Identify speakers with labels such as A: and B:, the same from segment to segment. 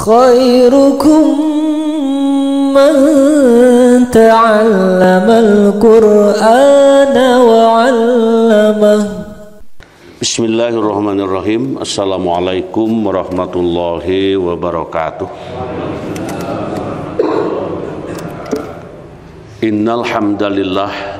A: خيركم من تعلم القرآن وعلمه.
B: Bismillahirrahmanirrahim. Assalamualaikum warahmatullahi wabarakatuh. Innal hamdalillah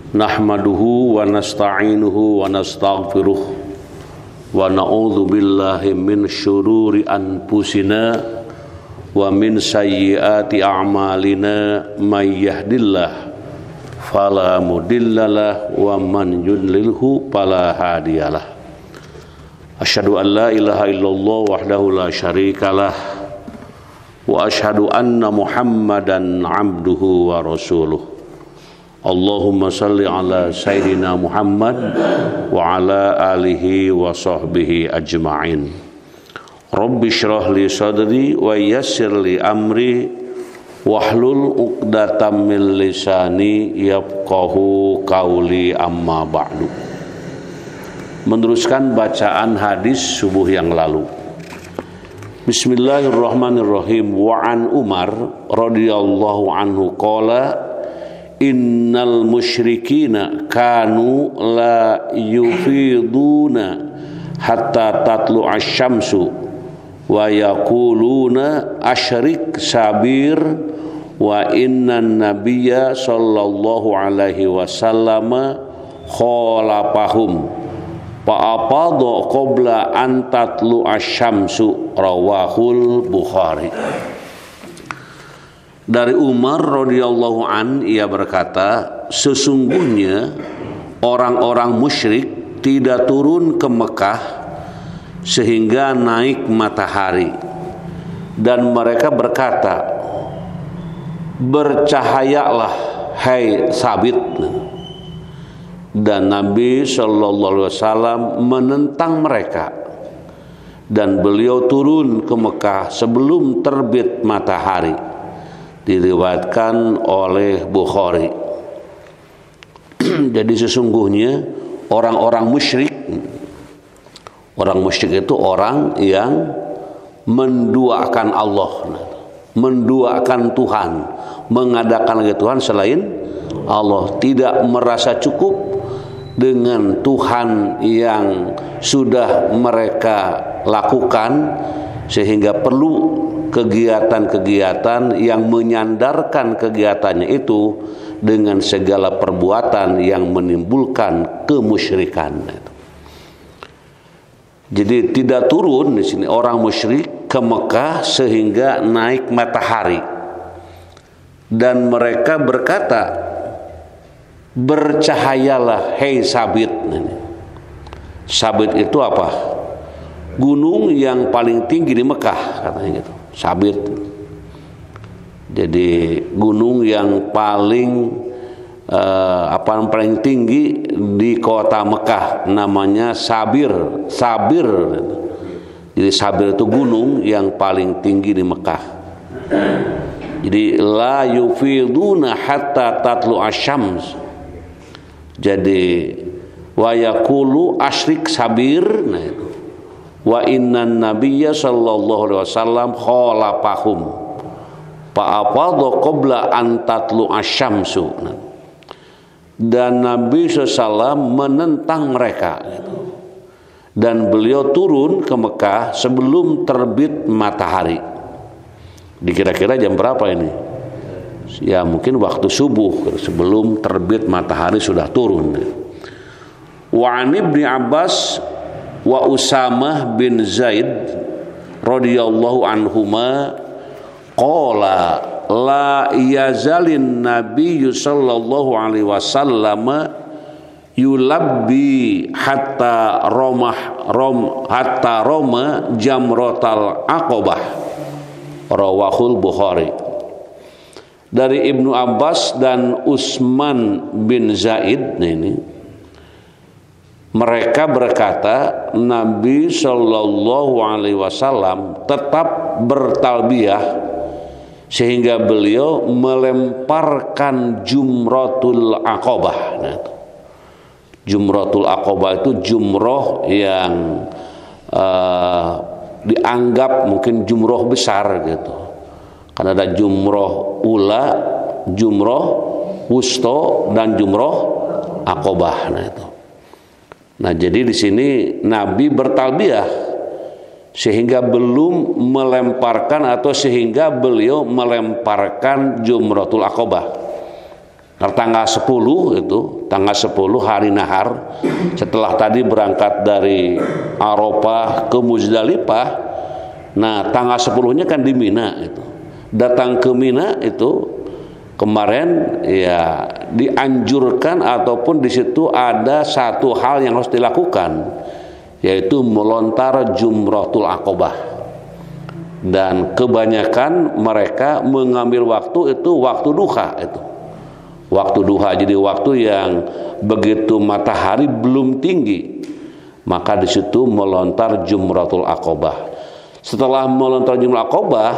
B: nahmaduhu wa nasta'inuhu wa nastaghfiruh wa na'udzu billahi min syururi anfusina wa min sayyiati a'malina may yahdillahu fala mudhillalah wa man yudlilhu fala hadiyalah. Asyhadu an la ilaha illallah wahdahu la syarikalah wa asyhadu anna Muhammadan abduhu wa rasuluh. Allahumma salli ala sayyidina Muhammad wa ala alihi wa sahbihi ajma'in. Rabbi shrah li sadri wa yassir li amri wahlul uqdatam min lisani yafqahu qauli amma ba'du. Meneruskan bacaan hadis subuh yang lalu. Bismillahirrahmanirrahim. Wa an Umar radhiyallahu anhu qala innal musyrikina kanu la yufiduna hatta tatlu asy-syamsu wa yaquluna asyrik sabir wa innan nabiyya sallallahu alaihi wasallam khalafahum fa afadha qabla an tatlu asy-syamsu rawahul Bukhari. Dari Umar radhiyallahu an ia berkata, sesungguhnya orang-orang musyrik tidak turun ke Mekah sehingga naik matahari, dan mereka berkata, bercahayalah hai Sabit. Dan Nabi sallallahu alaihi wasallam menentang mereka, dan beliau turun ke Mekah sebelum terbit matahari. Diriwayatkan oleh Bukhari. Jadi sesungguhnya orang musyrik itu orang yang menduakan Allah, menduakan Tuhan, mengadakan lagi Tuhan selain Allah, tidak merasa cukup dengan Tuhan yang sudah mereka lakukan, sehingga perlu kegiatan-kegiatan yang menyandarkan kegiatannya itu dengan segala perbuatan yang menimbulkan kemusyrikan. Jadi tidak turun di sini orang musyrik ke Mekah sehingga naik matahari, dan mereka berkata, bercahayalah hei Sabit. Sabit itu apa? Gunung yang paling tinggi di Mekah, katanya gitu. Sabit. Jadi gunung yang paling paling tinggi di kota Mekah namanya Sabir. Jadi Sabir itu gunung yang paling tinggi di Mekah. Jadi la yufiduna hatta tatlu asyams. Jadi wa yaqulu asyrik sabir. Nah itu. Wa innan nabiyya sallallahu alaihi wasallam khalafahum fa afadha qabla an tatlu asy-syamsu. Dan Nabi SAW menentang mereka, dan beliau turun ke Mekah sebelum terbit matahari. Dikira-kira jam berapa ini? Ya mungkin waktu subuh, sebelum terbit matahari sudah turun. Wa an Ibnu Abbas wa Usamah bin Zaid radhiyallahu anhuma qala la yazalin nabiyyu sallallahu alaihi wasallam yulabbi hatta roma jamratal aqabah rawahul Bukhari. Dari Ibnu Abbas dan Utsman bin Zaid ini, mereka berkata, Nabi Shallallahu Alaihi Wasallam tetap bertalbiyah sehingga beliau melemparkan Jumratul Aqabah. Nah, Jumratul Aqabah itu jumroh yang dianggap mungkin jumroh besar gitu. Karena ada jumroh ula, jumroh wusto, dan jumroh akobah. Nah itu. Nah jadi di sini Nabi bertalbiyah sehingga belum melemparkan atau sehingga beliau melemparkan jumratul akobah. Tanggal 10 itu, tanggal 10 hari nahar, setelah tadi berangkat dari Arafah ke Muzdalifah. Nah tanggal 10-nya kan di Mina itu. Datang ke Mina itu kemarin ya dianjurkan ataupun di situ ada satu hal yang harus dilakukan, yaitu melontar jumratul akobah. Dan kebanyakan mereka mengambil waktu itu waktu duha itu. Waktu duha, jadi waktu yang begitu matahari belum tinggi, maka di situ melontar jumratul akobah. Setelah melontar jumratul akobah,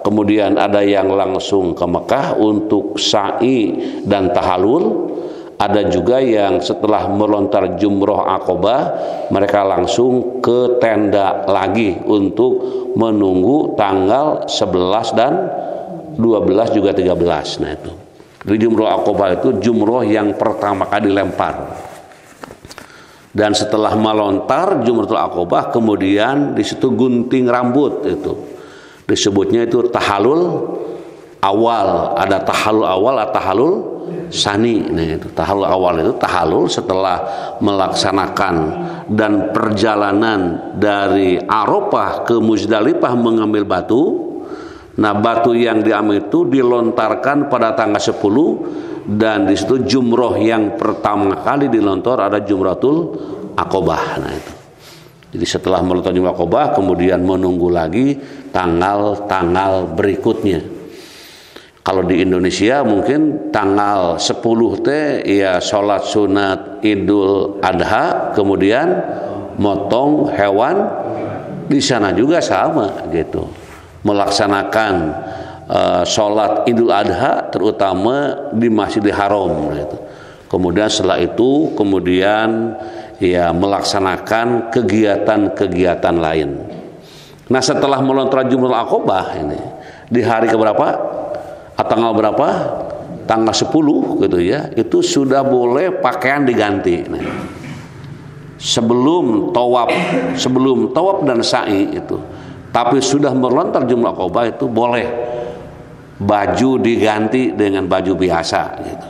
B: kemudian ada yang langsung ke Mekah untuk sa'i dan tahalul. Ada juga yang setelah melontar jumroh akobah, mereka langsung ke tenda lagi untuk menunggu tanggal 11 dan 12 juga 13. Nah itu. Jadi jumroh akobah itu jumroh yang pertama kali dilempar. Dan setelah melontar jumroh akobah, kemudian di situ gunting rambut itu. Disebutnya itu tahalul awal. Ada tahalul awal, ada tahalul sani. Nah itu tahalul awal itu tahalul setelah melaksanakan dan perjalanan dari Arafah ke Muzdalifah mengambil batu. Nah batu yang diambil itu dilontarkan pada tanggal 10, dan di situ jumroh yang pertama kali dilontar ada jumratul akobah. Nah itu. Jadi setelah melontar jumroh akobah, kemudian menunggu lagi tanggal-tanggal berikutnya. Kalau di Indonesia mungkin tanggal 10 teh ya sholat sunat Idul Adha, kemudian motong hewan. Di sana juga sama gitu. Melaksanakan sholat Idul Adha terutama di Masjidil Haram gitu. Kemudian setelah itu kemudian ya melaksanakan kegiatan-kegiatan lain. Nah setelah melontar jumratul akobah ini di hari keberapa? Tanggal berapa? Tanggal 10 gitu ya. Itu sudah boleh pakaian diganti. Nah, sebelum tawaf dan sa'i itu. Tapi sudah melontar jumroh akobah itu boleh baju diganti dengan baju biasa gitu.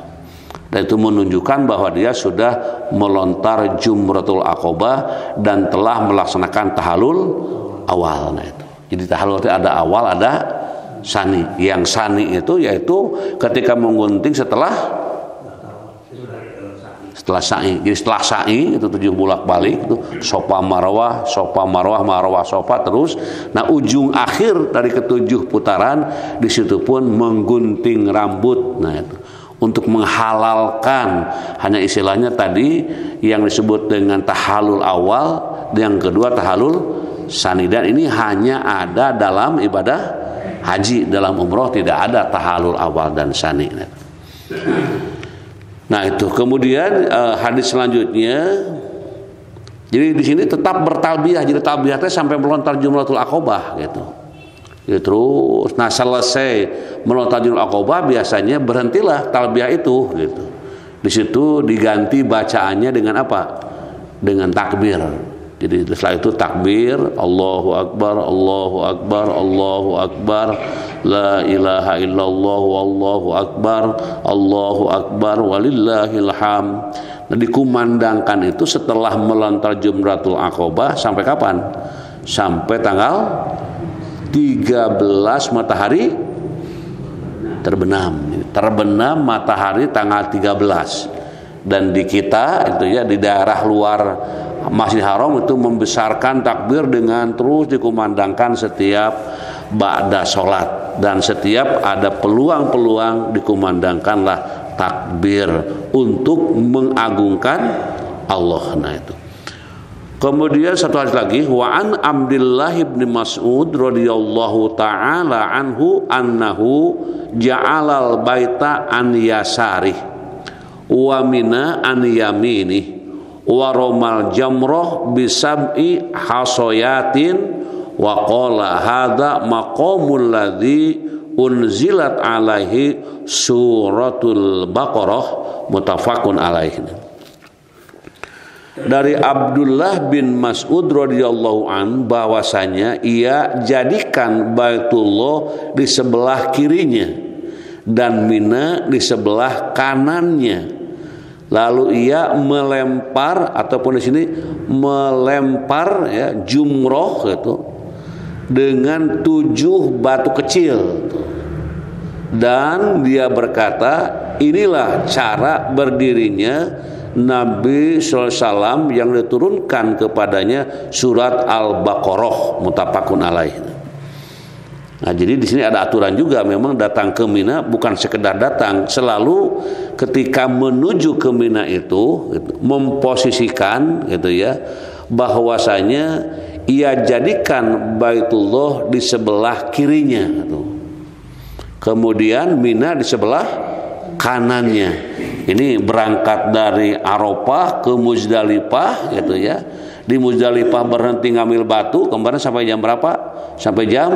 B: Dan itu menunjukkan bahwa dia sudah melontar jumratul akobah dan telah melaksanakan tahalul awal. Nah itu. Jadi tahalul itu ada awal, ada sani. Yang sani itu yaitu ketika menggunting setelah sa'i. Jadi setelah sa'i itu 7 bolak-balik itu sofa marwah, marwah sofa terus. Nah ujung akhir dari ke-7 putaran di situ pun menggunting rambut. Nah itu untuk menghalalkan, hanya istilahnya tadi yang disebut dengan tahalul awal, yang kedua tahalul sani. Dan ini hanya ada dalam ibadah haji, dalam umroh tidak ada tahalul awal dan sani. Nah itu kemudian hadis selanjutnya. Jadi di sini tetap bertalbiyah. Jadi talbiyahnya sampai melontar jumratul akobah gitu. Ya, terus nah selesai melontar jumratul akobah biasanya berhentilah talbiyah itu gitu. Di situ diganti bacaannya dengan apa? Dengan takbir. Jadi setelah itu takbir, Allahu Akbar, Allahu Akbar, Allahu Akbar, la ilaha illallah, Allahu Akbar, Allahu Akbar, walillahil hamd. Nah, dikumandangkan itu setelah melontar jumratul akobah sampai kapan? Sampai tanggal 13 matahari terbenam. Terbenam matahari tanggal 13. Dan di kita itu ya di daerah luar Masjidil Haram itu membesarkan takbir dengan terus dikumandangkan setiap ba'da sholat, dan setiap ada peluang-peluang dikumandangkanlah takbir untuk mengagungkan Allah. Nah itu. Kemudian satu hadis lagi, wa an Abdullah bin Mas'ud radhiyallahu taala anhu annahu ja'alal baita an yasarih wa mina an yaminih wa romal jamroh bisab'i hasoyatin wa qala hadza maqamul ladzi unzilat alaihi suratul Baqarah muttafaqun alaihi. Dari Abdullah bin Mas'ud radhiyallahu an bahwasanya ia jadikan Baitullah di sebelah kirinya dan Mina di sebelah kanannya. Lalu ia melempar ataupun di sini melempar ya jumroh gitu dengan 7 batu kecil, dan dia berkata inilah cara berdirinya Nabi SAW yang diturunkan kepadanya surat Al-Baqarah muttafaqun alaih. Nah, jadi di sini ada aturan juga, memang datang ke Mina bukan sekedar datang, selalu ketika menuju ke Mina itu gitu, memposisikan gitu ya, bahwasanya ia jadikan Baitullah di sebelah kirinya gitu. Kemudian Mina di sebelah kanannya. Ini berangkat dari Arafah ke Muzdalifah gitu ya. Di Muzdalifah berhenti ngambil batu, kemarin sampai jam berapa? Sampai jam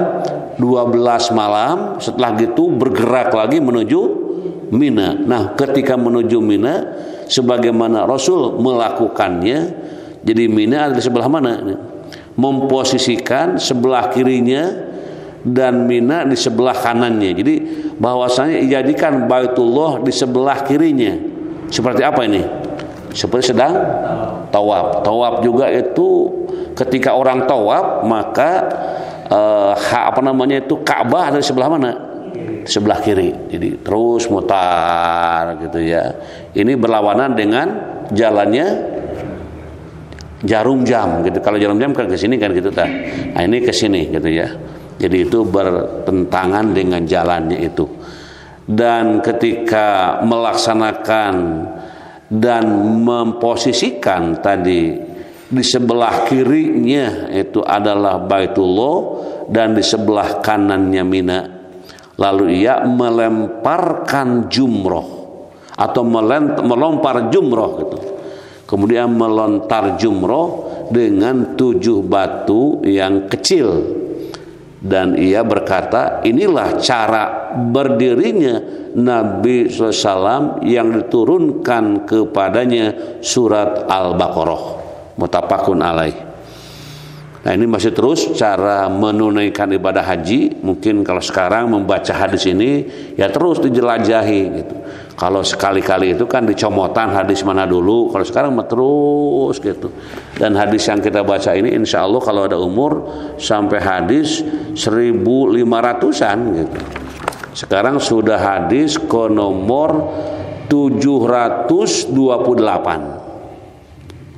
B: 12 malam. Setelah gitu bergerak lagi menuju Mina. Nah, ketika menuju Mina sebagaimana Rasul melakukannya, jadi Mina ada di sebelah mana? Memposisikan sebelah kirinya dan Mina di sebelah kanannya. Jadi bahwasanya dijadikan Baitullah di sebelah kirinya. Seperti apa ini? Seperti sedang tawaf. Tawaf juga itu ketika orang tawaf maka Ka'bah ada di sebelah mana? Sebelah kiri. Jadi terus mutar gitu ya. Ini berlawanan dengan jalannya jarum jam gitu. Kalau jarum jam kan ke sini kan gitu ta. Nah, ini ke sini gitu ya. Jadi itu bertentangan dengan jalannya itu. Dan ketika melaksanakan dan memposisikan tadi di sebelah kirinya itu adalah Baitullah dan di sebelah kanannya Mina. Lalu ia melemparkan jumroh atau melempar jumroh gitu. Kemudian melontar jumroh dengan 7 batu yang kecil. Dan ia berkata, inilah cara berdirinya Nabi SAW yang diturunkan kepadanya surat Al-Baqarah muttafaqun alaih. Nah, ini masih terus cara menunaikan ibadah haji. Mungkin kalau sekarang membaca hadis ini ya terus dijelajahi gitu. Kalau sekali-kali itu kan dicomotan hadis mana dulu, kalau sekarang mah terus gitu. Dan hadis yang kita baca ini insya Allah kalau ada umur sampai hadis 1500-an gitu. Sekarang sudah hadis ke nomor 728.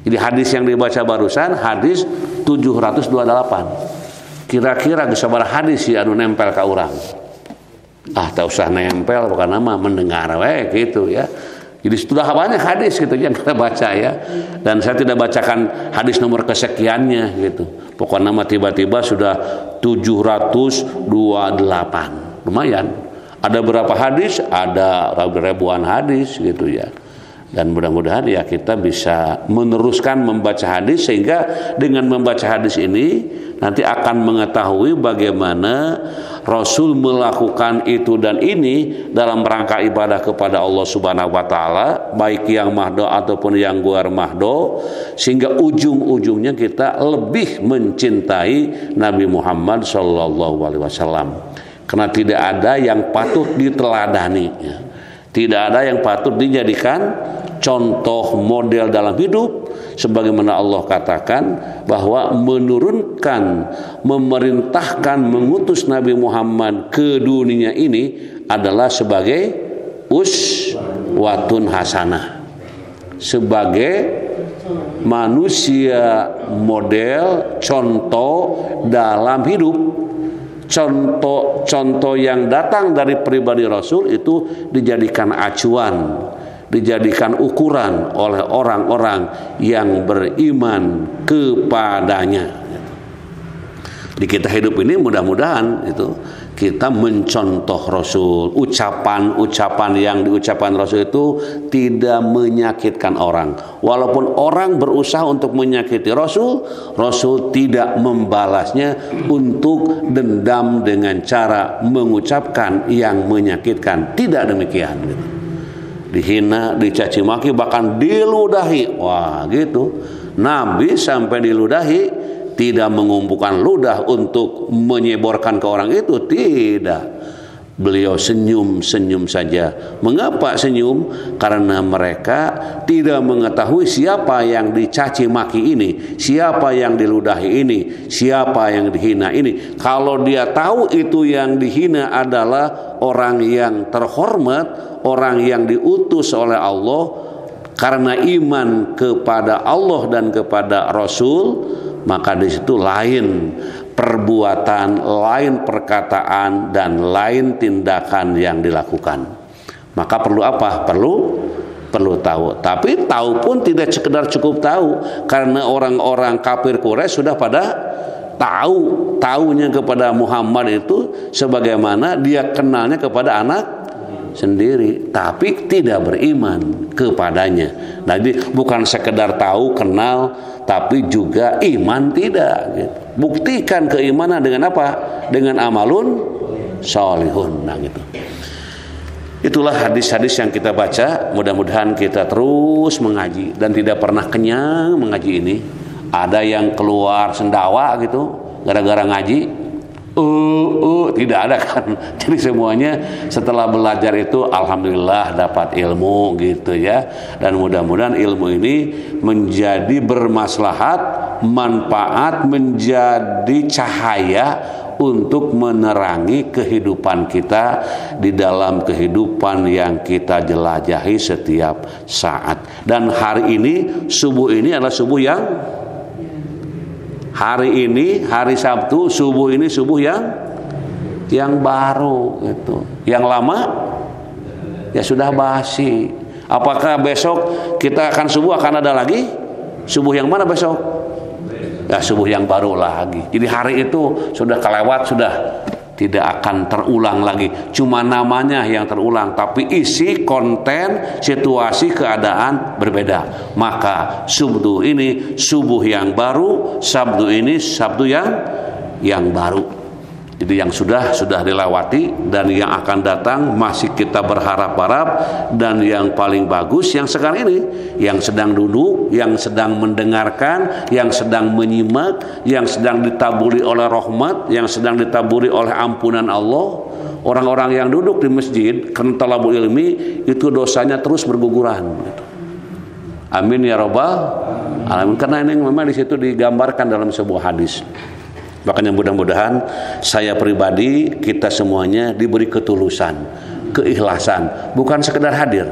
B: Jadi hadis yang dibaca barusan hadis 728. Kira-kira bisa berapa hadis ya anu nempel ka urang? Tak usah nempel, bukan nama mendengar gitu ya. Jadi sudah banyak hadis gitu yang kita baca ya. Dan saya tidak bacakan hadis nomor kesekiannya gitu. Pokoknya nama tiba-tiba sudah 728. Lumayan. Ada berapa hadis? Ada ribuan hadis gitu ya. Dan mudah-mudahan ya kita bisa meneruskan membaca hadis, sehingga dengan membaca hadis ini nanti akan mengetahui bagaimana Rasul melakukan itu dan ini dalam rangka ibadah kepada Allah Subhanahu wa taala, baik yang mahdo ataupun yang luar mahdo, sehingga ujung-ujungnya kita lebih mencintai Nabi Muhammad sallallahu alaihi wasallam. Karena tidak ada yang patut diteladani, tidak ada yang patut dijadikan contoh model dalam hidup, sebagaimana Allah katakan bahwa menurunkan, memerintahkan, mengutus Nabi Muhammad ke dunia ini adalah sebagai uswatun hasanah, sebagai manusia model, contoh dalam hidup. Contoh yang datang dari pribadi Rasul itu dijadikan acuan, dijadikan ukuran oleh orang-orang yang beriman kepadanya. Di kita hidup ini mudah-mudahan itu kita mencontoh Rasul, ucapan-ucapan yang diucapkan Rasul itu tidak menyakitkan orang. Walaupun orang berusaha untuk menyakiti Rasul, Rasul tidak membalasnya untuk dendam dengan cara mengucapkan yang menyakitkan. Tidak demikian gitu. Dihina, dicaci maki, bahkan diludahi. Wah, gitu. Nabi sampai diludahi, tidak mengumpulkan ludah untuk menyeborkan ke orang itu, tidak. Beliau senyum-senyum saja. Mengapa senyum? Karena mereka tidak mengetahui siapa yang dicaci maki ini, siapa yang diludahi ini, siapa yang dihina ini. Kalau dia tahu itu yang dihina adalah orang yang terhormat, orang yang diutus oleh Allah karena iman kepada Allah dan kepada Rasul, maka di situ lain perbuatan, lain perkataan, dan lain tindakan yang dilakukan. Maka perlu apa? Perlu tahu. Tapi tahu pun tidak sekedar cukup tahu, karena orang-orang kafir Quraisy sudah pada tahunya kepada Muhammad itu sebagaimana dia kenalnya kepada anak sendiri, tapi tidak beriman kepadanya. Nah, jadi bukan sekedar tahu, kenal, tapi juga iman tidak gitu. Buktikan keimanan dengan apa? Dengan amalun sholihun. Nah, gitu. Itulah hadis-hadis yang kita baca. Mudah-mudahan kita terus mengaji dan tidak pernah kenyang mengaji ini. Ada yang keluar sendawa gitu gara-gara ngaji. Tidak ada kan. Jadi semuanya setelah belajar itu alhamdulillah dapat ilmu gitu ya. Dan mudah-mudahan ilmu ini menjadi bermaslahat, manfaat, menjadi cahaya untuk menerangi kehidupan kita di dalam kehidupan yang kita jelajahi setiap saat. Dan hari ini, subuh ini adalah subuh yang hari ini, hari Sabtu, subuh ini subuh yang baru gitu. Yang lama ya sudah basi. Apakah besok kita akan subuh akan ada lagi? Subuh yang mana besok? Ya subuh yang baru lagi. Jadi hari itu sudah kelewat, sudah tidak akan terulang lagi. Cuma namanya yang terulang, tapi isi, konten, situasi, keadaan berbeda. Maka Sabtu ini subuh yang baru, Sabtu ini Sabtu yang baru. Jadi yang sudah dilewati dan yang akan datang masih kita berharap-harap, dan yang paling bagus yang sekarang ini, yang sedang duduk, yang sedang mendengarkan, yang sedang menyimak, yang sedang ditaburi oleh rahmat, yang sedang ditaburi oleh ampunan Allah. Orang-orang yang duduk di masjid karena talabul ilmi itu dosanya terus berguguran. Amin ya rabbal alamin. Karena ini memang di situ digambarkan dalam sebuah hadis. Makanya mudah-mudahan saya pribadi, kita semuanya diberi ketulusan, keikhlasan, bukan sekedar hadir,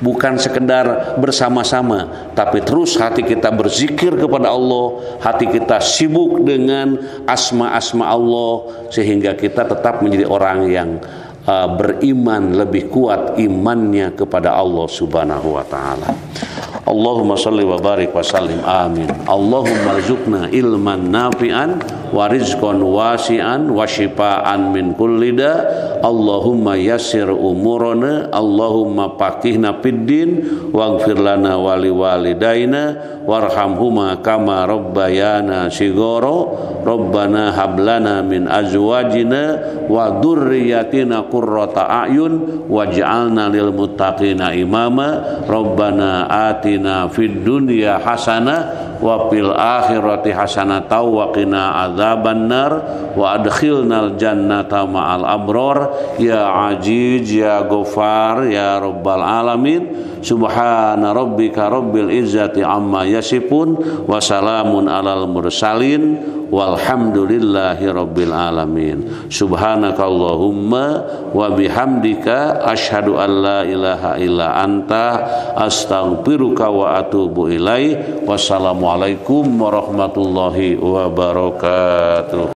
B: bukan sekedar bersama-sama, tapi terus hati kita berzikir kepada Allah, hati kita sibuk dengan asma-asma Allah, sehingga kita tetap menjadi orang yang beriman, lebih kuat imannya kepada Allah Subhanahu wa taala. Allahumma shalli wa barik wa sallim, amin. Allahumma rzuqna ilman nafi'an wa rizqan wasi'an wa shifaan min kulli da. Allahumma yassir umurana, Allahumma faqihna fid din waghfir lana wa liwalidaina warhamhuma kama rabbayana shighara. Rabbana hab lana min azwajina wa dzurriyyatina qurrata a'yun waj'alna lil muttaqina imama. Rabbana atina fid dunya hasanah wa fil akhirati hasanah wa qina adzabannar wa adkhilnal jannata ma'al abrar ya aziz ya ghafar ya rabbal alamin. Subhana rabbika rabbil izzati amma yasifun wa salamun alal mursalin walhamdulillahi rabbil alamin. Subhanakallahumma wa bihamdika asyhadu an la ilaha illa anta astaghfiruka wa atubu ilaik. Wassalamualaikum warahmatullahi wabarakatuh.